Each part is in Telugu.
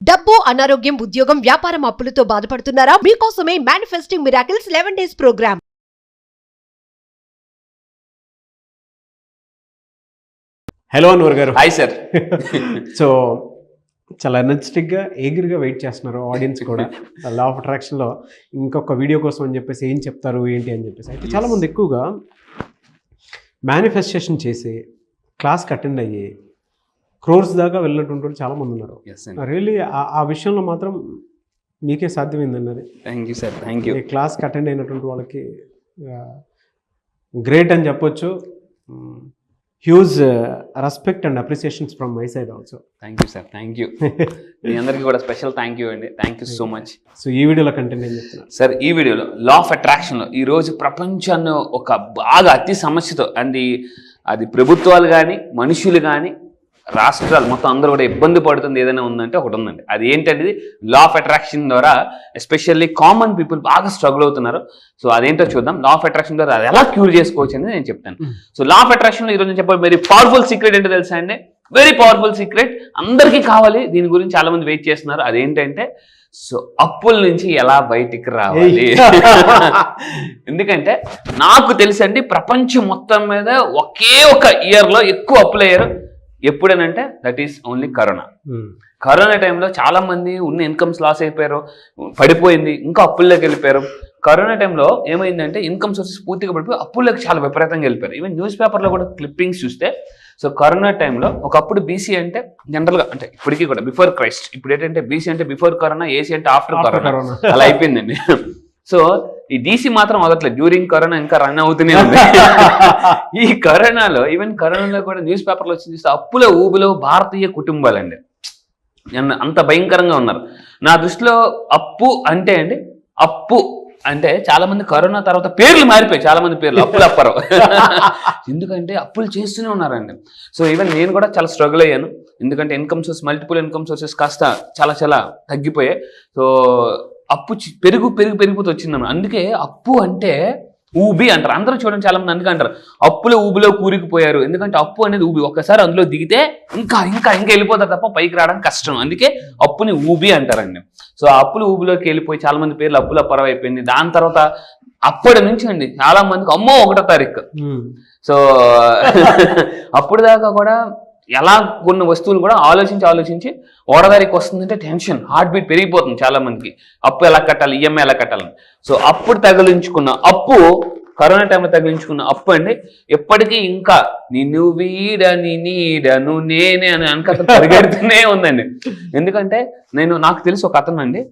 డబ్బు, అనారోగ్యం, ఉద్యోగం, వ్యాపారం అప్పులతో బాధపడుతున్నారా? మీకోసమే manifesting miracles 11 days programme. Hello Anwar గారు. Hi sir. సో చాలా ఎనర్జెటిక్గా ఎగిరిగా వెయిట్ చేస్తున్నారు ఆడియన్స్ కూడా. లా ఆఫ్ అట్రాక్షన్లో ఇంకొక వీడియో కోసం అని చెప్పేసి ఏం చెప్తారు ఏంటి అని చెప్పేసి. అయితే చాలామంది ఎక్కువగా మేనిఫెస్టేషన్ చేసి క్లాస్కి అటెండ్ అయ్యి క్రోర్స్ దాకా వెళ్ళినటువంటి చాలామంది ఉన్నారు. రియల్లీ ఆ విషయంలో మాత్రం మీకే సాధ్యమైందండి అది. Thank you sir. Thank you. క్లాస్కి అటెండ్ అయినటువంటి వాళ్ళకి గ్రేట్ అని చెప్పొచ్చు. Huge respect and appreciations from my side also. Thank you sir. Thank you. మీ అందరికీ కూడా స్పెషల్ థ్యాంక్ యూ అండి. Thank you so much. So ఈ వీడియోలో కంటెంట్ ఏం చెప్తున్నారు సార్? ఈ వీడియోలో లా ఆఫ్ అట్రాక్షన్లో ఈరోజు ప్రపంచాన్ని ఒక బాగా అతి సమస్యతో అది ప్రభుత్వాలు కానీ మనుషులు కానీ రాష్ట్రాలు మొత్తం అందరూ కూడా ఇబ్బంది పడుతుంది ఏదైనా ఉందంటే ఒకటి ఉందండి. అది ఏంటంటే లా ఆఫ్ అట్రాక్షన్ ద్వారా ఎస్పెషల్లీ కామన్ పీపుల్ బాగా స్ట్రగుల్ అవుతున్నారు. సో అదేంటో చూద్దాం. లా ఆఫ్ అట్రాక్షన్ ద్వారా అది ఎలా క్యూర్ చేసుకోవచ్చు అనేది నేను చెప్తాను. సో లా ఆఫ్ అట్రాక్షన్లో ఈరోజు నేను చెప్పాలి వెరీ పవర్ఫుల్ సీక్రెట్ ఏంటో తెలుసా అండి? వెరీ పవర్ఫుల్ సీక్రెట్, అందరికీ కావాలి. దీని గురించి చాలా మంది వెయిట్ చేస్తున్నారు. అదేంటంటే సో అప్పుల నుంచి ఎలా బయటికి రావాలి. ఎందుకంటే నాకు తెలుసండి ప్రపంచం మొత్తం మీద ఒకే ఒక ఇయర్లో ఎక్కువ అప్పులు అయ్యారు ఎప్పుడనంటే that is only corona. Corona టైంలో చాలా మంది ఉన్న ఇన్కమ్స్ లాస్ అయిపోయారు, పడిపోయింది, ఇంకా అప్పుల్లోకి వెళ్ళిపోయారు. కరోనా టైంలో ఏమైందంటే ఇన్కమ్ సోర్సెస్ పూర్తిగా పడిపోయి అప్పుల్లోకి చాలా విపరీతంగా వెళ్ళిపోయారు. ఈవెన్ న్యూస్ పేపర్లో కూడా క్లిప్పింగ్స్ చూస్తే సో కరోనా టైంలో ఒకప్పుడు బీసీ అంటే జనరల్గా అంటే ఇప్పటికీ కూడా బిఫోర్ క్రైస్ట్, ఇప్పుడు ఏంటంటే బీసీ అంటే బిఫోర్ కరోనా, ఏసీ అంటే ఆఫ్టర్ కరోనా అలా అయిపోయిందండి. సో ఈ డీసీ మాత్రం వదట్లేదు, డ్యూరింగ్ కరోనా ఇంకా రన్ అవుతూనే ఉంది. ఈ కరోనాలో ఈవెన్ కరోనాలో కూడా న్యూస్ పేపర్లో వచ్చి చూస్తే అప్పుల ఊబిలో భారతీయ కుటుంబాలండి అంత భయంకరంగా ఉన్నారు. నా దృష్టిలో అప్పు అంటే చాలా మంది కరోనా తర్వాత పేర్లు మారిపోయి చాలా మంది పేర్లు అప్పులు అప్పారు. ఎందుకంటే అప్పులు చేస్తూనే ఉన్నారండి. సో ఈవెన్ నేను కూడా చాలా స్ట్రగుల్ అయ్యాను. ఎందుకంటే income source multiple income sources కాస్త చాలా తగ్గిపోయాయి. సో అప్పు పెరిగిపోతూ వచ్చిందన్నమాట. అందుకే అప్పు అంటే ఊబి అంటారు అందరూ. చూడండి చాలా మంది అందుకే అంటారు అప్పుల ఊబిలో కూరుకుపోయారు. ఎందుకంటే అప్పు అనేది ఊబి, ఒక్కసారి అందులో దిగితే ఇంకా వెళ్ళిపోతారు తప్ప పైకి రావడం కష్టం. అందుకే అప్పుని ఊబి అంటారండి. సో అప్పులు ఊబిలోకి వెళ్ళిపోయి చాలా మంది పేర్లు అప్పుల పరవ అయిపోయింది. దాని తర్వాత అప్పటి నుంచి అండి చాలా మందికి అమ్మో 1వ తారీఖు. సో అప్పుడు దాకా కూడా ఎలా కొన్ని వస్తువులు కూడా ఆలోచించి 1వ తారీఖు వస్తుందంటే టెన్షన్, హార్ట్ బీట్ పెరిగిపోతుంది చాలా మందికి. అప్పు ఎలా కట్టాలి, ఈఎంఐ ఎలా కట్టాలని. సో అప్పుడు తగిలించుకున్న అప్పు, కరోనా టైంలో తగిలించుకున్న అప్పు అండి ఎప్పటికీ ఇంకా నిన్ను వీడని నీడను నేనే అని అనుకత పరిగెడుతూనే ఉందండి. ఎందుకంటే నాకు తెలిసి ఒక అతను అండి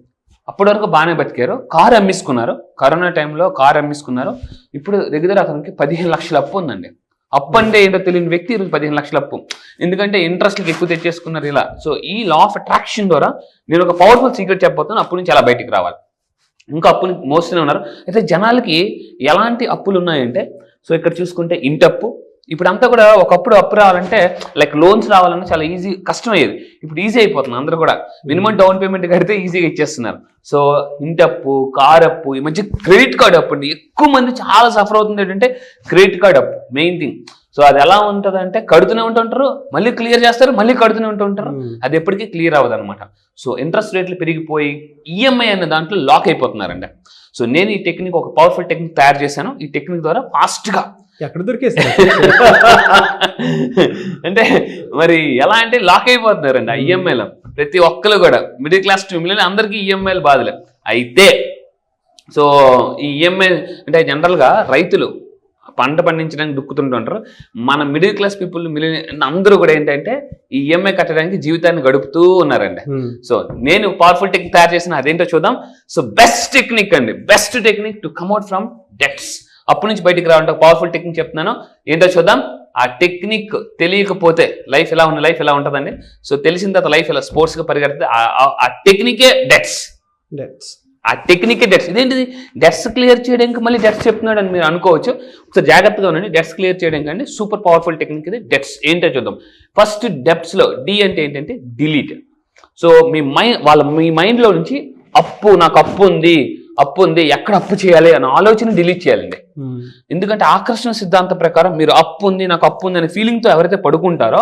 అప్పటి వరకు బాగానే బతికారు, కారు అమ్మేసుకున్నారు. కరోనా టైంలో కారు అమ్మేసుకున్నారు. ఇప్పుడు రెగ్యులర్ అతనికి 15 లక్షల అప్పు ఉందండి. అప్పు అంటే ఏంటో తెలియని వ్యక్తి ఈరోజు 15 లక్షల అప్పు. ఎందుకంటే ఇంట్రెస్ట్కి ఎక్కువ తెచ్చేసుకున్నారు ఇలా. సో ఈ లా ఆఫ్ అట్రాక్షన్ ద్వారా నేను ఒక పవర్ఫుల్ సీక్రెట్ చెప్పబోతున్నాను. అప్పు నుంచి ఎలా బయటికి రావాలి. ఇంకా అప్పుని మోస్తూనే ఉన్నారు. అయితే జనాలకి ఎలాంటి అప్పులు ఉన్నాయంటే సో ఇక్కడ చూసుకుంటే ఇంటి అప్పు. ఇప్పుడు అంతా కూడా ఒకప్పుడు అప్పు రావాలంటే లైక్ లోన్స్ రావాలన్నా చాలా కష్టం అయ్యేది. ఇప్పుడు ఈజీ అయిపోతుంది. అందరూ కూడా మినిమం డౌన్ పేమెంట్ కడితే ఈజీగా ఇచ్చేస్తున్నారు. సో ఇంటి అప్పు, కార్ అప్పు, ఈ మధ్య క్రెడిట్ కార్డ్ అప్పు అండి ఎక్కువ మంది చాలా సఫర్ అవుతుంది. ఏంటంటే క్రెడిట్ కార్డ్ అప్పు మెయిన్ థింగ్. సో అది ఎలా ఉంటుంది అంటే కడుతూనే ఉంటుంటారు, మళ్ళీ క్లియర్ చేస్తారు, మళ్ళీ కడుతూనే ఉంటుంటారు. అది ఎప్పటికీ క్లియర్ అవ్వదు అనమాట. సో ఇంట్రెస్ట్ రేట్లు పెరిగిపోయి ఈఎంఐ అనే దాంట్లో లాక్ అయిపోతున్నారండి. సో నేను ఈ టెక్నిక్, ఒక పవర్ఫుల్ టెక్నిక్ తయారు చేశాను. ఈ టెక్నిక్ ద్వారా ఫాస్ట్గా ఎక్కడ దొరికేస్తారు అంటే మరి ఎలా అంటే లాక్ అయిపోతున్నారండి ఆ ఈఎంఐలో. ప్రతి ఒక్కరు కూడా మిడిల్ క్లాస్ టు మిలియన్ అందరికీ ఈఎంఐలు బాధలే. అయితే సో ఈ ఈఎంఐ అంటే జనరల్గా రైతులు పంట పండించడానికి దుక్కుతుంటుంటారు. మన మిడిల్ క్లాస్ పీపుల్ మిలియన్ అందరూ కూడా ఏంటంటే ఈ ఈఎంఐ కట్టడానికి జీవితాన్ని గడుపుతూ ఉన్నారండి. సో నేను పవర్ఫుల్ టెక్నిక్ తయారు చేసిన అదేంటో చూద్దాం. So best technique to come out from debts. అప్పు నుంచి బయటికి రావాలంటే పవర్ఫుల్ టెక్నిక్ చెప్తున్నాను, ఏంటో చూద్దాం. ఆ టెక్నిక్ తెలియకపోతే లైఫ్ ఎలా ఉంటుందండి. సో తెలిసిన తర్వాత లైఫ్ ఎలా స్పోర్ట్స్గా పరిగెడితే ఆ టెక్నికే డెట్స్. ఆ టెక్నికే డెట్స్. ఇదేంటిది డెట్స్ క్లియర్ చేయడానికి మళ్ళీ డెట్స్ చెప్తున్నాడు అని మీరు అనుకోవచ్చు. ఒకసారి జాగ్రత్తగా ఉండండి. డెట్స్ క్లియర్ చేయడానికి అండి సూపర్ పవర్ఫుల్ టెక్నిక్ ఇది. డెట్స్ ఏంటో చూద్దాం. ఫస్ట్ డెప్స్లో డి అంటే ఏంటంటే డిలీట్. సో మీ మైండ్లో నుంచి నాకు అప్పు ఉంది ఎక్కడ అప్పు చేయాలి అనే ఆలోచన డిలీట్ చేయాలండి. ఎందుకంటే ఆకర్షణ సిద్ధాంతం ప్రకారం మీరు నాకు అప్పు ఉంది అనే ఫీలింగ్తో ఎవరైతే పడుకుంటారో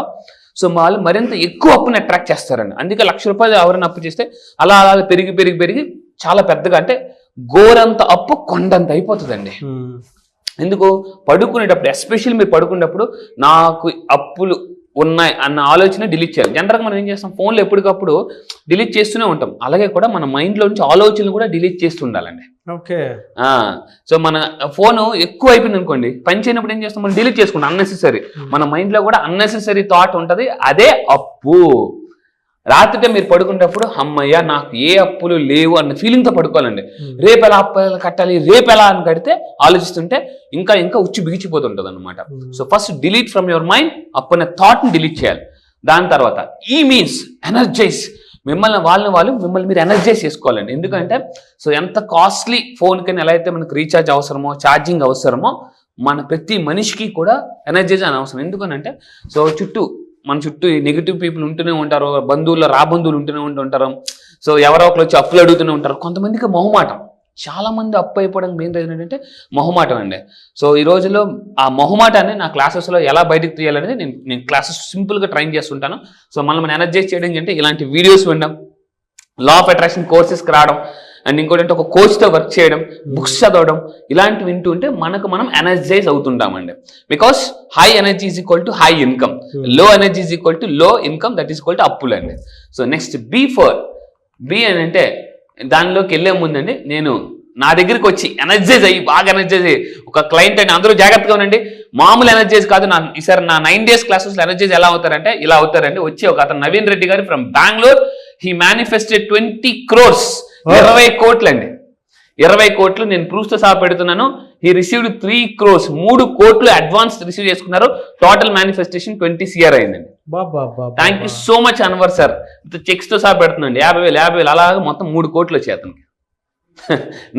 సో వాళ్ళు మరింత ఎక్కువ అప్పుని అట్రాక్ట్ చేస్తారండి. అందుకే ₹1,00,000 ఎవరైనా అప్పు చేస్తే అలా అలా పెరిగి చాలా పెద్దగా, అంటే గోరంత అప్పు కొండంత అయిపోతుందండి. ఎందుకు? పడుకునేటప్పుడు, ఎస్పెషల్లీ మీరు పడుకునేటప్పుడు నాకు అప్పులు ఉన్నాయి అన్న ఆలోచన డిలీట్ చేయాలి. జనరల్గా మనం ఏం చేస్తాం, ఫోన్లో ఎప్పటికప్పుడు డిలీట్ చేస్తూనే ఉంటాం. అలాగే కూడా మన మైండ్లో నుంచి ఆలోచనలు కూడా డిలీట్ చేస్తూ ఉండాలండి. ఓకే. సో మన ఫోన్ ఎక్కువ అయిపోయింది అనుకోండి, పని చేయనప్పుడు ఏం చేస్తాం, మనం డిలీట్ చేసుకుంటాం అన్నెసెసరీ. మన మైండ్లో కూడా అన్నెసెసరీ థాట్ ఉంటుంది, అదే అప్పు. రాత్రిటే మీరు పడుకునేటప్పుడు అమ్మయ్య నాకు ఏ అప్పులు లేవు అన్న ఫీలింగ్తో పడుకోవాలండి. రేపు ఎలా అప్పులు కట్టాలి, రేపు ఎలా అని కడితే ఆలోచిస్తుంటే ఇంకా ఉచ్చి బిగిచిపోతుంటుంది అనమాట. So first delete from your mind, అప్పు అనే థాట్ని డిలీట్ చేయాలి. దాని తర్వాత ఈ మీన్స్ ఎనర్జైజ్, మిమ్మల్ని మీరు ఎనర్జైజ్ చేసుకోవాలండి. ఎందుకంటే సో ఎంత కాస్ట్లీ ఫోన్ కన్నా ఎలా అయితే మనకు రీఛార్జ్ అవసరమో, ఛార్జింగ్ అవసరమో, మన ప్రతి మనిషికి కూడా ఎనర్జైజ్ అని అవసరం. ఎందుకనంటే సో మన చుట్టూ నెగిటివ్ పీపుల్ ఉంటూనే ఉంటారు, బంధువులు ఉంటూనే ఉంటారు. సో ఎవరో ఒకరు వచ్చి అప్పులు అడుగుతూనే ఉంటారు. కొంతమందికి మొహమాటం, చాలా మంది అప్పు అయిపోవడానికి మెయిన్ రీజన్ ఏంటంటే మొహమాటం అండి. సో ఈ రోజుల్లో ఆ మొహమాటాన్ని నా క్లాసెస్లో ఎలా బయటకు తీయాలనేది నేను క్లాసెస్ సింపుల్గా ట్రైన్ చేస్తుంటాను. సో మనం ఎనర్జైజ్ చేయడం అంటే ఇలాంటి వీడియోస్ వినడం, లా ఆఫ్ అట్రాక్షన్ కోర్సెస్కి రావడం, అండ్ ఇంకోటి అంటే ఒక కోచ్తో వర్క్ చేయడం, బుక్స్ చదవడం, ఇలాంటివి వింటూ ఉంటే మనం ఎనర్జైజ్ అవుతుంటామండి. Because high energy is equal to high income, low energy is equal to low income, that is equal to అప్పులండి. సో నెక్స్ట్ బి అని అంటే దానిలోకి వెళ్ళే ముందండి, నేను నా దగ్గరికి వచ్చి బాగా ఎనర్జైజ్ అయ్యి ఒక క్లయింట్ అండి, అందరూ జాగ్రత్తగా ఉండండి, మామూలు ఎనర్జైజ్ కాదు. ఈసారి నా 9 days క్లాసెస్లో ఎనర్జైజ్ ఎలా అవుతారంటే ఇలా అవుతారండి. వచ్చి ఒక అతను నవీన్ రెడ్డి గారు from Bengaluru, he manifested 20 crores, 20 కోట్లు అండి, 20 కోట్లు నేను ప్రూఫ్తో సహా పెడుతున్నాను. హీ రిసీవ్డ్ 3 crores, 3 కోట్లు అడ్వాన్స్ రిసీవ్ చేసుకున్నారు. టోటల్ మేనిఫెస్టేషన్ 20 CR అయిందండి. Thank you so much Anwar sir, checks తో సహా పెడుతున్నాండి. 50,000 అలాగా మొత్తం 3 కోట్లు వచ్చాయి అతనికి.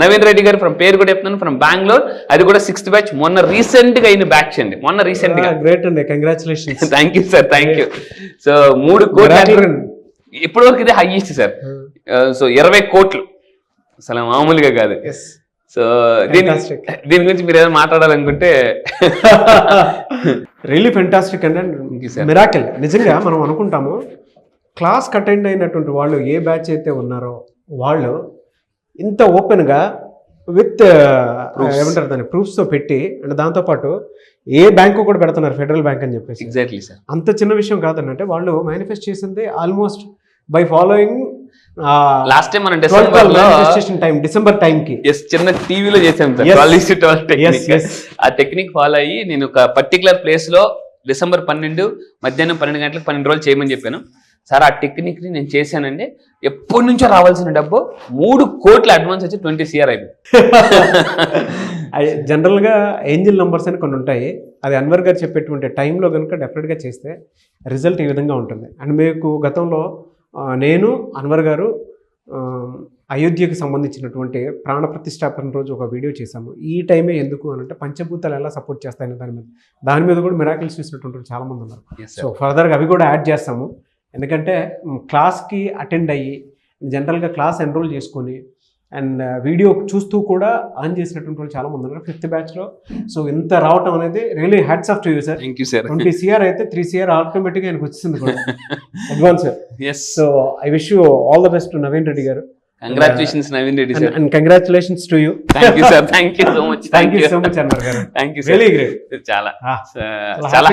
నవీన్ రెడ్డి గారు ఫ్రమ్ పేరు కూడా చెప్తున్నాను, ఫ్రమ్ బెంగళూరు. అది కూడా 6th batch, మొన్న రీసెంట్ గా అయిన బ్యాచ్ అండి, గ్రేట్ అండి, congratulations. Thank you sir, thank you. So 3 కోట్లు ఇప్పటి వరకు ఇదే హైయెస్ట్ సార్. సో 20 కోట్లు అసలు మామూలుగా కాదు. సో దీని గురించి మీరు ఏదైనా మాట్లాడాలనుకుంటే రియల్లీ ఫెంటాస్టిక్ అండి, మిరాకిల్. నిజంగా మనం అనుకుంటాము క్లాస్ అటెండ్ అయినటువంటి వాళ్ళు ఏ బ్యాచ్ అయితే ఉన్నారో వాళ్ళు ఇంత ఓపెన్గా విత్ ఏమంటారు దాన్ని ప్రూఫ్స్తో పెట్టి, అండ్ దాంతోపాటు ఏ బ్యాంకు కూడా పెడుతున్నారు, ఫెడరల్ బ్యాంక్ అని చెప్పేసి. ఎగ్జాక్ట్లీ సార్, అంత చిన్న విషయం కాదండి. అంటే వాళ్ళు మేనిఫెస్ట్ చేసింది almost by following last time మనం డిసెంబర్ టైం కి చిన్న టీవీలో చేసాం సార్. ఆ టెక్నిక్ ఫాలో అయ్యి నేను ఒక పర్టికులర్ ప్లేస్ లో December 12 మధ్యాహ్నం 12 గంటలకు 12 రోజులు చేయమని చెప్పాను సార్. ఆ టెక్నిక్ ని నేను చేశానండి. ఎప్పటి నుంచో రావాల్సిన డబ్బు 3 కోట్ల అడ్వాన్స్ వచ్చి 20 CR అయిపోయింది. జనరల్గా ఏంజిల్ నంబర్స్ అని కొన్ని ఉంటాయి. అది అన్వర్ గారు చెప్పేటువంటి టైంలో కనుక డెఫినెట్గా చేస్తే రిజల్ట్ ఈ విధంగా ఉంటుంది. అండ్ మీకు గతంలో నేను అన్వర్ గారు అయోధ్యకు సంబంధించినటువంటి ప్రాణ ప్రతిష్టాపన రోజు ఒక వీడియో చేశాము. ఈ టైమే ఎందుకు అని అంటే పంచభూతాలు ఎలా సపోర్ట్ చేస్తాయని దాని మీద కూడా మిరాకిల్స్ చూసినటువంటి చాలామంది ఉన్నారు. సో ఫర్దర్గా అవి కూడా యాడ్ చేస్తాము. ఎందుకంటే క్లాస్కి అటెండ్ అయ్యి జనరల్గా క్లాస్ ఎన్రోల్ చేసుకొని అండ్ వీడియో చూస్తూ కూడా ఆన్ చేసినటువంటి వాళ్ళు చాలా మంది ఉన్నారు 5th batch లో. సో ఇంత రావటం అనేది really hats off to you sir. Thank you sir. 20 CR అయితే 3 CR ఆటోమేటిక్గా ఆయనకు వచ్చింది కూడా advance. So I wish you all the best Naveen Reddy గారు. Congratulations Naveen Reddy sir, and congratulations to you. Thank you sir, thank you so much. Thank you so much Anwar గారు, థ్యాంక్ యూ రియలీ గ్రేట్. చాలా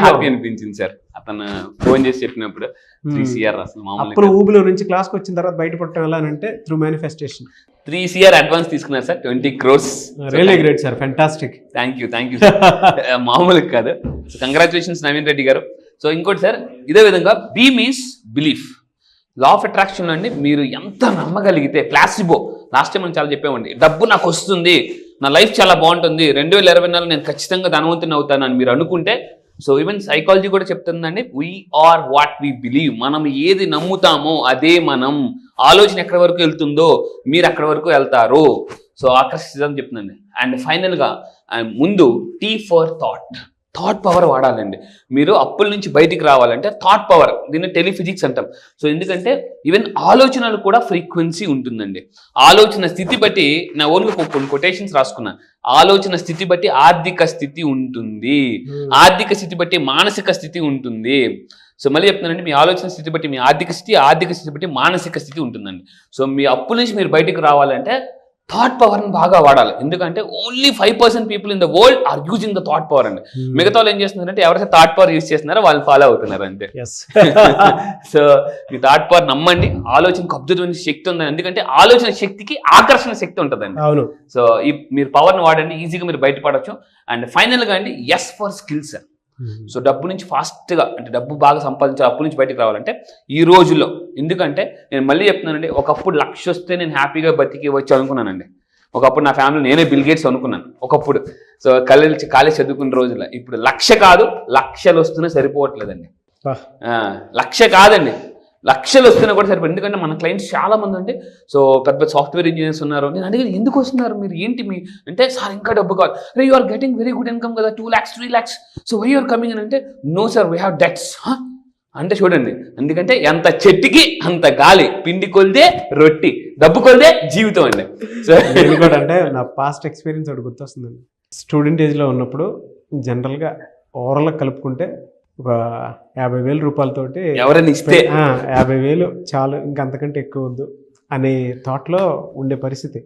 హ్యాపీ అనిపించింది సార్ అతను ఫోన్ చేసి చెప్పినప్పుడు. 3 CR అసలు మామూలు అప్పుడు ఊబిలో నుంచి క్లాస్కి వచ్చిన తర్వాత బయటపడటం ఎలా అంటే త్రూ మేనిఫెస్టేషన్. 3 CR అడ్వాన్స్ తీసుకున్నారు sir, 20 crores. Really great sir, fantastic. Thank you మామూలుగా కాదు. సో కంగ్రాచులేషన్స్ నవీన్ రెడ్డి గారు. సో ఇంకోటి సార్, ఇదే విధంగా B means belief. Law of attraction అండి, మీరు ఎంత నమ్మగలిగితే, ప్లాసిబో లాస్ట్ టైం మనం చాలా చెప్పామండి, డబ్బు నాకు వస్తుంది, నా లైఫ్ చాలా బాగుంటుంది, 2024 నేను ఖచ్చితంగా ధనవంతుని అవుతాను అని మీరు అనుకుంటే, సో ఈవెన్ సైకాలజీ కూడా చెప్తుందండి, వీఆర్ వాట్ వీ బిలీవ్. మనం ఏది నమ్ముతామో అదే మనం. ఆలోచన ఎక్కడి వరకు వెళ్తుందో మీరు అక్కడి వరకు వెళ్తారు. సో ఆకర్షితం చెప్తుందండి. అండ్ ఫైనల్గా ముందు T for థాట్ పవర్ వాడాలండి. మీరు అప్పుల నుంచి బయటికి రావాలంటే థాట్ పవర్, దీన్ని టెలిఫిజిక్స్ అంటాం. సో ఎందుకంటే ఈవెన్ ఆలోచనలు కూడా ఫ్రీక్వెన్సీ ఉంటుందండి. ఆలోచన స్థితి బట్టి, నా ఓన్గా కొన్ని కొటేషన్స్ రాసుకున్నా, ఆలోచన స్థితి బట్టి ఆర్థిక స్థితి ఉంటుంది, ఆర్థిక స్థితి బట్టి మానసిక స్థితి ఉంటుంది. సో మళ్ళీ చెప్తున్నానండి, మీ ఆలోచన స్థితి బట్టి మీ ఆర్థిక స్థితి బట్టి మానసిక స్థితి ఉంటుందండి. సో మీ అప్పుల నుంచి మీరు బయటకు రావాలంటే థాట్ పవర్ని బాగా వాడాలి. ఎందుకంటే only 5% people in the world are using the thought power అండి. మిగతా వాళ్ళు ఏం చేస్తున్నారంటే ఎవరైతే థాట్ పవర్ యూజ్ చేస్తున్నారో వాళ్ళు ఫాలో అవుతున్నారు అంతే. సో మీ థాట్ పవర్ నమ్మండి. ఆలోచనకు అద్భుతమైన శక్తి ఉందని, ఎందుకంటే ఆలోచన శక్తికి ఆకర్షణ శక్తి ఉంటుందండి. అవును. సో ఈ మీరు పవర్ని వాడండి, ఈజీగా మీరు బయటపడవచ్చు. అండ్ ఫైనల్గా అండి ఎస్ ఫర్ స్కిల్స్. సో డబ్బు నుంచి ఫాస్ట్గా, అంటే డబ్బు బాగా సంపాదించాలి, అప్పు నుంచి బయటకు రావాలంటే ఈ రోజుల్లో, ఎందుకంటే నేను మళ్ళీ చెప్తున్నానండి, ఒకప్పుడు 1,00,000 వస్తే నేను హ్యాపీగా బతికి వచ్చి అనుకున్నానండి. ఒకప్పుడు నా ఫ్యామిలీ నేనే బిల్ గేట్స్ అనుకున్నాను ఒకప్పుడు. సో కాలేజ్ చదువుకున్న రోజుల్లో. ఇప్పుడు 1,00,000 కాదు, లక్షలు వస్తున్నా సరిపోవట్లేదండి. 1,00,000 కాదండి, లక్షలు వస్తున్నా కూడా సరిపోయింది. ఎందుకంటే మన క్లయింట్స్ చాలా మంది అంటే, సో పెద్ద సాఫ్ట్వేర్ ఇంజనీర్స్ ఉన్నారు. నేను అడిగి ఎందుకు వస్తున్నారు మీరు, ఏంటి మీ అంటే, సార్ ఇంకా డబ్బు కావాలి. అరే you are getting very good income కదా, 2 lakhs 3 lakhs, so why you are coming అని అంటే, no sir we have debts. అంటే చూడండి, ఎందుకంటే ఎంత చెట్టుకి అంత గాలి, పిండి కొలితే రొట్టి, డబ్బు కొలితే జీవితం అండి. సో నేను కూడా అంటే నా పాస్ట్ ఎక్స్పీరియన్స్ ఒకటి గుర్తొస్తుందండి. స్టూడెంట్ ఏజ్లో ఉన్నప్పుడు జనరల్గా ఓవరాల్గా కలుపుకుంటే ఒక 50,000 రూపాయలతోటి ఎవరైనా ఇస్తే 50,000 చాలు, ఇంకంతకంటే ఎక్కువ వద్దు అనే థాట్లో ఉండే పరిస్థితి.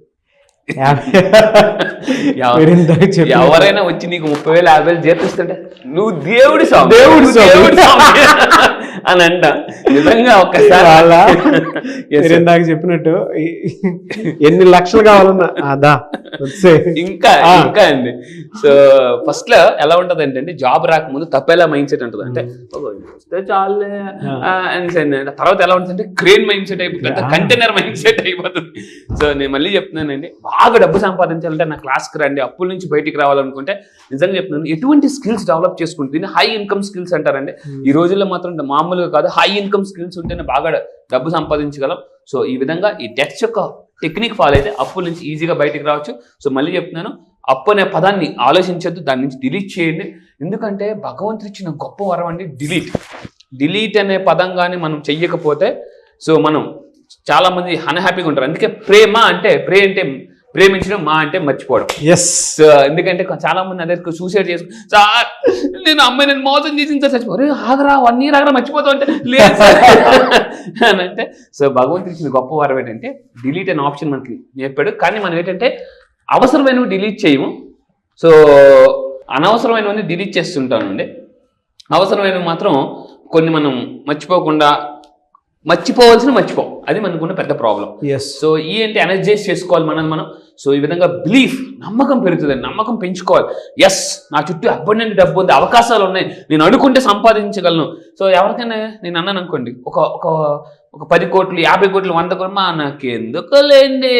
ఎవరైనా వచ్చి నీకు 30,000 50,000 చేపిస్తుంటే నువ్వు దేవుడి అని అంట. నిజంగా ఒక్కసారి ఇందాక చెప్పినట్టు ఎన్ని లక్షలు కావాలన్నా అదా ఇంకా అండి. సో ఫస్ట్ లో ఎలా ఉంటది అంటే, జాబ్ రాకముందు తప్పేలా మైండ్ సెట్ ఉంటుంది. అంటే చాలే అని. తర్వాత ఎలా ఉంటుంది అంటే క్రేన్ మైండ్ సెట్ అయిపోతుంది, కంటైనర్ మైండ్ సెట్ అయిపోతుంది. సో నేను మళ్ళీ చెప్తున్నానండి, బాగా డబ్బు సంపాదించాలంటే నా క్లాస్కి రండి. అప్పుల నుంచి బయటికి రావాలనుకుంటే నిజంగా చెప్తున్నాను, ఎటువంటి స్కిల్స్ డెవలప్ చేసుకుంటుంది, హై ఇన్కమ్ స్కిల్స్ అంటారండి. ఈ రోజుల్లో మాత్రం మామూలుగా కాదు, హై ఇన్కమ్ స్కిల్స్ ఉంటేనే బాగా డబ్బు సంపాదించగలం. సో ఈ విధంగా ఈ డెట్స్ యొక్క టెక్నిక్ ఫాలో అయితే అప్పుల నుంచి ఈజీగా బయటికి రావచ్చు. సో మళ్ళీ చెప్తున్నాను, అప్పు అనే పదాన్ని ఆలోచించద్దు, దాని నుంచి డిలీట్ చేయండి. ఎందుకంటే భగవంతుడు ఇచ్చిన గొప్ప వరం అండి డిలీట్ అనే పదం కానీ మనం చెయ్యకపోతే, సో మనం చాలా మంది అన్హ్యాపీగా ఉంటారు. అందుకే ప్రేమ అంటే ప్రేమించడం, మా అంటే మర్చిపోవడం. ఎందుకంటే చాలా మంది అదే సూసైడ్ చేసుకు, సార్ నేను అమ్మాయి నేను మోసం చేసింది సార్, చచ్చిపోయి ఆగరా 1 year ఆగరా మర్చిపోతావు అంటే లేదు అని అంటే. సో భగవంతుడు ఇచ్చిన గొప్ప వరం ఏంటంటే డిలీట్ అనే ఆప్షన్ మనకి నేర్పాడు. కానీ మనం ఏంటంటే అవసరమైనవి డిలీట్ చేయము. సో అనవసరమైనవన్నీ డిలీట్ చేస్తుంటానండి. అవసరమైనవి మాత్రం కొన్ని మనం మర్చిపోం. అది మనకున్న పెద్ద ప్రాబ్లం. సో ఏంటి ఎనర్జైజ్ చేసుకోవాలి మనం. సో ఈ విధంగా నమ్మకం పెరుగుతుంది, నమ్మకం పెంచుకోవాలి. ఎస్, నా చుట్టూ అబ్బడినండి డబ్బు ఉంది, అవకాశాలు ఉన్నాయి, నేను అనుకుంటే సంపాదించగలను. సో ఎవరికైనా నేను అన్నాను అనుకోండి, ఒక 10 కోట్లు 50 కోట్లు 100 కోట్లు మనకెందుకు లేండి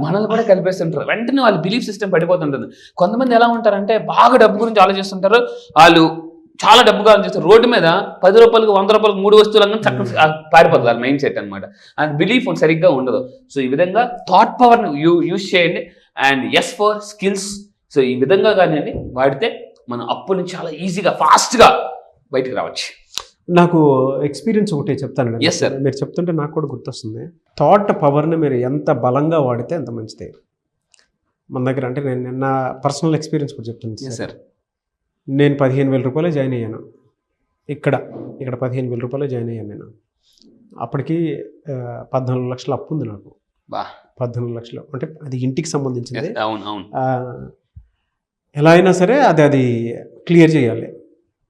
మనల్ని కూడా కలిపేస్తుంటారు. వెంటనే వాళ్ళ బిలీఫ్ సిస్టమ్ పడిపోతుంటుంది. కొంతమంది ఎలా ఉంటారంటే బాగా డబ్బు గురించి ఆలోచిస్తుంటారు. వాళ్ళు చాలా డబ్బుగా ఆలోచిస్తారు. రోడ్డు మీద 10 రూపాయలకు 100 రూపాయలకు 3 వస్తువులను చక్కగా పారిపోతుంది వాళ్ళ మైండ్ సెట్ అనమాట. అండ్ బిలీఫ్ సరిగ్గా ఉండదు. సో ఈ విధంగా థాట్ పవర్ని యూజ్ చేయండి. And as for skills. So ఈ విధంగా కానీ వాడితే మనం అప్పు నుంచి చాలా ఈజీగా ఫాస్ట్గా బయటకు రావచ్చు. నాకు ఎక్స్పీరియన్స్ ఒకటే చెప్తాను. ఎస్ సార్, మీరు చెప్తుంటే నాకు కూడా గుర్తొస్తుంది. థాట్ పవర్ని మీరు ఎంత బలంగా వాడితే అంత మంచిది మన దగ్గర. అంటే నేను నా పర్సనల్ ఎక్స్పీరియన్స్ కూడా చెప్తాను సార్. నేను 15,000 రూపాయలు జాయిన్ అయ్యాను. ఇక్కడ 15,000 రూపాయలు జాయిన్ అయ్యాను నేను. అప్పటికి 14 లక్షల అప్పు ఉంది నాకు. 14 లక్షలు అంటే అది ఇంటికి సంబంధించింది. ఎలా అయినా సరే అది క్లియర్ చేయాలి.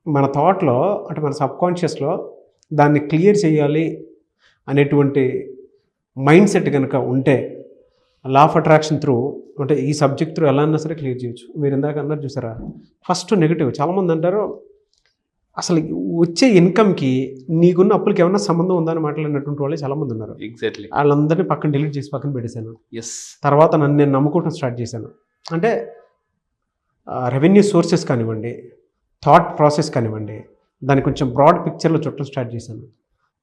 మన థాట్లో అంటే మన సబ్కాన్షియస్లో దాన్ని క్లియర్ చేయాలి అనేటువంటి మైండ్ సెట్ కనుక ఉంటే లా ఆఫ్ అట్రాక్షన్ త్రూ, అంటే ఈ సబ్జెక్ట్ త్రూ ఎలా అన్నా సరే క్లియర్ చేయొచ్చు. మీరు ఇందాక అన్నారు చూసారా, ఫస్ట్ నెగిటివ్. చాలామంది అంటారు అసలు వచ్చే ఇన్కమ్కి నీకున్న అప్పులకి ఏమన్నా సంబంధం ఉందని మాట్లాడినటువంటి వాళ్ళే చాలామంది ఉన్నారు. ఎగ్జాక్ట్లీ. వాళ్ళందరినీ పక్కన డిలీట్ చేసి పక్కన పెట్టేశాను. తర్వాత నన్ను నేను నమ్ముకోవడం స్టార్ట్ చేశాను. అంటే రెవెన్యూ సోర్సెస్ కానివ్వండి, థాట్ ప్రాసెస్ కానివ్వండి, దాన్ని కొంచెం బ్రాడ్ పిక్చర్లో చుట్టం స్టార్ట్ చేశాను.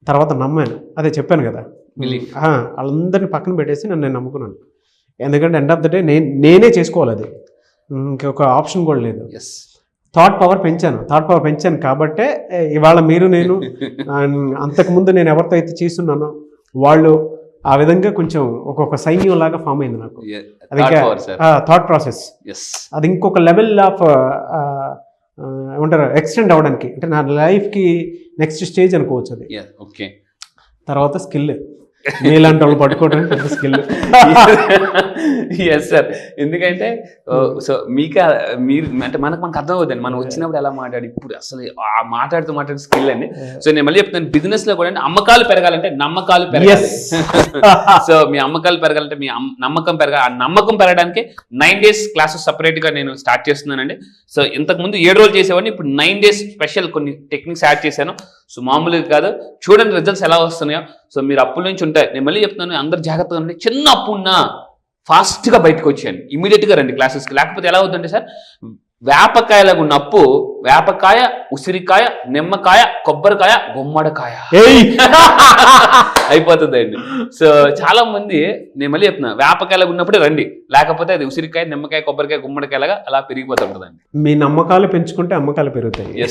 తర్వాత నమ్మాను. అదే చెప్పాను కదా, వాళ్ళందరినీ పక్కన పెట్టేసి నేను నమ్ముకున్నాను. ఎందుకంటే ఎండ్ ఆఫ్ ద డే నేనే చేసుకోవాలి, అది ఇంకొక ఆప్షన్ కూడా లేదు. థాట్ పవర్ పెంచాను కాబట్టే ఇవాళ మీరు నేను అంతకుముందు నేను ఎవరితో అయితే చేస్తున్నానో వాళ్ళు ఆ విధంగా కొంచెం ఒక్కొక్క సైన్యం లాగా ఫామ్ అయింది నాకు. అది థాట్ ప్రాసెస్. అది ఇంకొక లెవెల్ ఆఫ్ ఏమంటారు ఎక్స్టెండ్ అవ్వడానికి, అంటే నా లైఫ్కి నెక్స్ట్ స్టేజ్ అనుకోవచ్చు అది. ఓకే. తర్వాత స్కిల్, మీలాంటి వాళ్ళు పట్టుకోవడం పెద్ద స్కిల్. ఎస్ సార్, ఎందుకంటే సో మీకు మీరు అంటే మనకు అర్థం అవుతుంది మనం వచ్చినప్పుడు ఎలా మాట్లాడి, ఇప్పుడు అసలు మాట్లాడుతూ స్కిల్ అండి. సో నేను మళ్ళీ చెప్తాను, బిజినెస్ లో కూడా అమ్మకాలు పెరగాలంటే నమ్మకాలు పెరగాలి. సో మీ అమ్మకాలు పెరగాలంటే మీ నమ్మకం పెరగాలి. ఆ నమ్మకం పెరగడానికి 9 days క్లాసెస్ సపరేట్ గా నేను స్టార్ట్ చేస్తున్నానండి. సో ఇంతకు ముందు 7 రోజులు చేసేవాడిని, ఇప్పుడు 9 days స్పెషల్ కొన్ని టెక్నిక్స్ యాడ్ చేశాను. సో మామూలుగా కాదు, చూడండి రిజల్ట్స్ ఎలా వస్తున్నాయో. సో మీరు అప్పుల నుంచి ఉంటాయి, నేను మళ్ళీ చెప్తున్నాను, అందరు జాగ్రత్తగా ఉండి, చిన్న అప్పు ఉన్నా ఫాస్ట్గా బయటకు వచ్చేయండి, ఇమీడియట్గా రండి క్లాసెస్కి. లేకపోతే ఎలా అవుతుందంటే సార్, వేపకాయలాగా ఉన్న అప్పు వేపకాయ, ఉసిరికాయ, నిమ్మకాయ, కొబ్బరికాయ, గుమ్మడికాయ అయిపోతుందండి. సో చాలా మంది, నేను మళ్ళీ చెప్తున్నా, వేపకాయలాగా ఉన్నప్పుడే రండి, లేకపోతే అది ఉసిరికాయ, నిమ్మకాయ, కొబ్బరికాయ, గుమ్మడికాయలాగా అలా పెరిగిపోతుంటుందండి. మీ నమ్మకాలు పెంచుకుంటే అమ్మకాలు పెరుగుతాయి.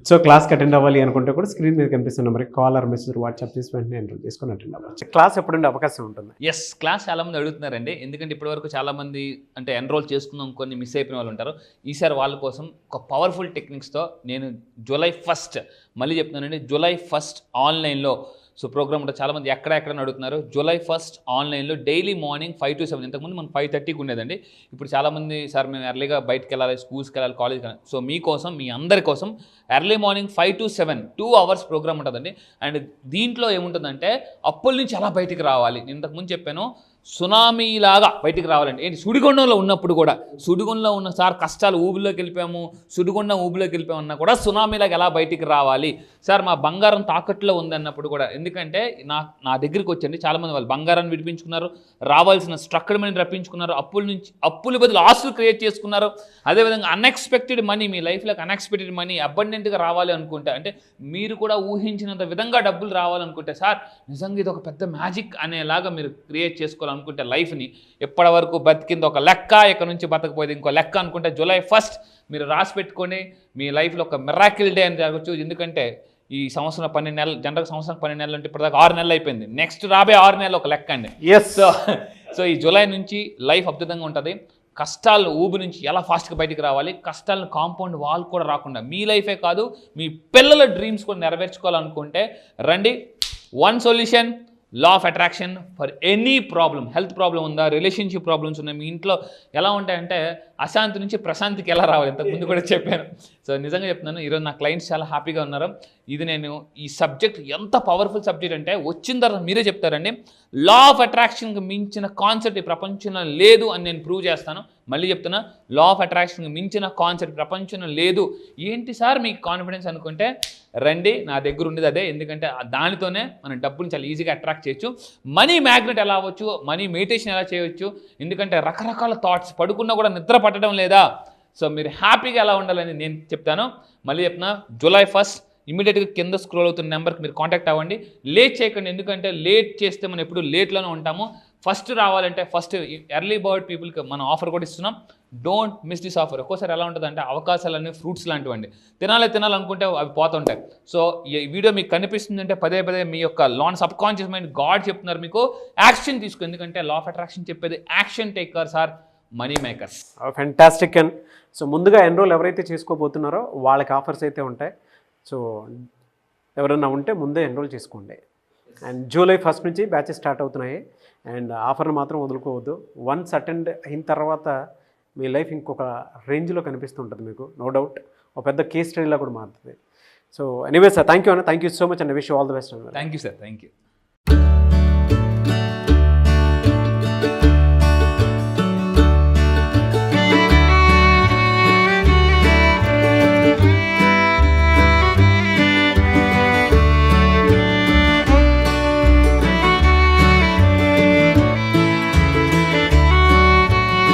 సో క్లాస్కి అటెండ్ అవ్వాలి అనుకుంటే కూడా స్క్రీన్ మీద కనిపిస్తున్న నెంబర్కి కాల్ ఆర్ మెసేజ్ వాట్సాప్ చేసి వెంటనే ఎన్రోల్ చేసుకొని అటెండ్ అవ్వచ్చు. క్లాస్ ఎప్పుడుండే అవకాశం ఉంటుంది? ఎస్, క్లాస్ చాలా మంది అడుగుతున్నారండి. ఎందుకంటే ఇప్పటివరకు చాలా మంది అంటే ఎన్రోల్ చేసుకుందాం కొన్ని మిస్ అయిపోయిన వాళ్ళు ఉంటారు. ఈసారి వాళ్ళ కోసం ఒక పవర్ఫుల్ టెక్నిక్స్తో నేను July 1st మళ్ళీ చెప్తున్నానండి, July 1st ఆన్లైన్లో సో ప్రోగ్రామ్ ఉంటుంది. చాలామంది ఎక్కడ అడుగుతున్నారు. July 1st ఆన్లైన్లో డైలీ మార్నింగ్ 5 to 7. ఇంతకుముందు మనం 5:30కి ఉండేదండి. ఇప్పుడు చాలామంది సార్ మేము ఎర్లీగా బయటకు వెళ్ళాలి, స్కూల్స్కి వెళ్ళాలి, కాలేజ్కి వెళ్ళాలి. సో మీకోసం, మీ అందరి కోసం early morning 5 to 7 2 hours programme ఉంటుందండి. అండ్ దీంట్లో ఏముంటుందంటే అప్పుల నుంచి ఎలా బయటికి రావాలి. నేను ఇంతకుముందు చెప్పాను, సునామీలాగా బయటికి రావాలండి. ఏంటి, సుడిగుండంలో ఉన్నప్పుడు కూడా, సుడిగుండంలో ఉన్న సార్ కష్టాలు ఊబిలోకి వెళ్ళిపోయాము, సుడిగుండం ఊబిలోకి వెళ్ళిపోయామన్నా కూడా సునామీలాగా ఎలా బయటికి రావాలి సార్, మా బంగారం తాకట్లో ఉంది అన్నప్పుడు కూడా. ఎందుకంటే నా దగ్గరికి వచ్చండి చాలామంది, వాళ్ళు బంగారాన్ని విడిపించుకున్నారు, రావాల్సిన స్ట్రక్చర్ మనీ రప్పించుకున్నారు, అప్పుల బదులు ఆస్తులు క్రియేట్ చేసుకున్నారు. అదేవిధంగా అన్ఎక్స్పెక్టెడ్ మనీ, మీ లైఫ్లోకి అన్ఎక్స్పెక్టెడ్ మనీ అబండెంట్గా రావాలి అనుకుంటే, అంటే మీరు కూడా ఊహించినంత విధంగా డబ్బులు రావాలనుకుంటే, సార్ నిజంగా ఇది ఒక పెద్ద మ్యాజిక్ అనేలాగా మీరు క్రియేట్ చేసుకోవాలి అనుకుంటే, లైఫ్ని ఎప్పటి వరకు బతికింది ఒక లెక్క, ఇక్కడ నుంచి బతకపోయేది ఇంకో లెక్క అనుకుంటే, July 1st మీరు రాసి పెట్టుకొని మీ లైఫ్లో ఒక మిరాకిల్ డే అని జరగచ్చు. ఎందుకంటే ఈ సంవత్సరం 12 నెలలు, జనరల్ సంవత్సరం 12 నెలలు అంటే ఇప్పటిదాకా 6 నెలలు అయిపోయింది. నెక్స్ట్ రాబోయే 6 నెలలు ఒక లెక్క అండి. సో ఈ జూలై నుంచి లైఫ్ అద్భుతంగా ఉంటుంది. కష్టాలు ఊబి నుంచి ఎలా ఫాస్ట్గా బయటికి రావాలి, కష్టాలను కాంపౌండ్ వాల్ కూడా రాకుండా మీ లైఫే కాదు మీ పిల్లల డ్రీమ్స్ కూడా నెరవేర్చుకోవాలనుకుంటే రండి. One solution, law of attraction for any problem. Health problem ఉందా, రిలేషన్షిప్ ప్రాబ్లమ్స్ ఉన్నాయి, మీ ఇంట్లో ఎలా ఉంటాయంటే అశాంతి నుంచి ప్రశాంతికి ఎలా రావాలి, ఇంతకుముందు కూడా చెప్పాను. సో నిజంగా చెప్తున్నాను, ఈరోజు నా క్లయింట్స్ చాలా హ్యాపీగా ఉన్నారు. ఇది నేను ఈ సబ్జెక్ట్ ఎంత పవర్ఫుల్ సబ్జెక్ట్ అంటే వచ్చిన తర్వాత మీరే చెప్తారండి, లా ఆఫ్ అట్రాక్షన్కి మించిన కాన్సెప్ట్ ఈ ప్రపంచంలో లేదు అని నేను ప్రూవ్ చేస్తాను. మళ్ళీ చెప్తున్నా, లా ఆఫ్ అట్రాక్షన్కి మించిన కాన్సెప్ట్ ప్రపంచంలో లేదు. ఏంటి సార్ మీకు కాన్ఫిడెన్స్ అనుకుంటే రండి, నా దగ్గర ఉండేది అదే. ఎందుకంటే దానితోనే మనం డబ్బుని చాలా ఈజీగా అట్రాక్ట్ చేయొచ్చు. మనీ మ్యాగ్నెట్ ఎలా అవ్వచ్చు, మనీ మెడిటేషన్ ఎలా చేయవచ్చు. ఎందుకంటే రకరకాల థాట్స్, పడుకున్నా కూడా నిద్ర పట్టడం లేదా. సో మీరు హ్యాపీగా ఎలా ఉండాలని నేను చెప్తాను. మళ్ళీ చెప్తున్నా, July 1st ఇమీడియట్గా కింద స్క్రోల్ అవుతున్న నెంబర్కి మీరు కాంటాక్ట్ అవ్వండి. లేట్ చేయకండి, ఎందుకంటే లేట్ చేస్తే మనం ఎప్పుడు లేట్లోనే ఉంటాము. ఫస్ట్ రావాలంటే ఫస్ట్ ఎర్లీ బర్డ్ పీపుల్కి మనం ఆఫర్ కూడా ఇస్తున్నాం. Don't miss this offer. ఒక్కోసారి ఎలా ఉంటుంది అంటే అవకాశాలన్నీ ఫ్రూట్స్ లాంటివండి, తినాలనుకుంటే అవి పోతుంటాయి. సో ఈ వీడియో మీకు కనిపిస్తుందంటే పదే మీ యొక్క సబ్ కాన్షియస్ మైండ్ గాడ్ చెప్తున్నారు మీకు యాక్షన్ తీసుకో. ఎందుకంటే లా ఆఫ్ అట్రాక్షన్ చెప్పేది action takers are money makers. Fantastic. And so ముందుగా ఎన్రోల్ ఎవరైతే చేసుకోబోతున్నారో వాళ్ళకి ఆఫర్స్ అయితే ఉంటాయి. సో ఎవరైనా ఉంటే ముందే ఎన్రోల్ చేసుకోండి. అండ్ July 1st నుంచి బ్యాచెస్ స్టార్ట్ అవుతున్నాయి. అండ్ ఆఫర్ని మాత్రం వదులుకోవద్దు. వన్స్ అటెండ్ అయిన తర్వాత మీ లైఫ్ ఇంకొక రేంజ్లో కనిపిస్తుంటుంది మీకు, నో డౌట్. ఒక పెద్ద కేస్ స్టడీలా కూడా మారుతుంది. So anyway sir, thank you so much and wish all the best. Thank you sir, thank you.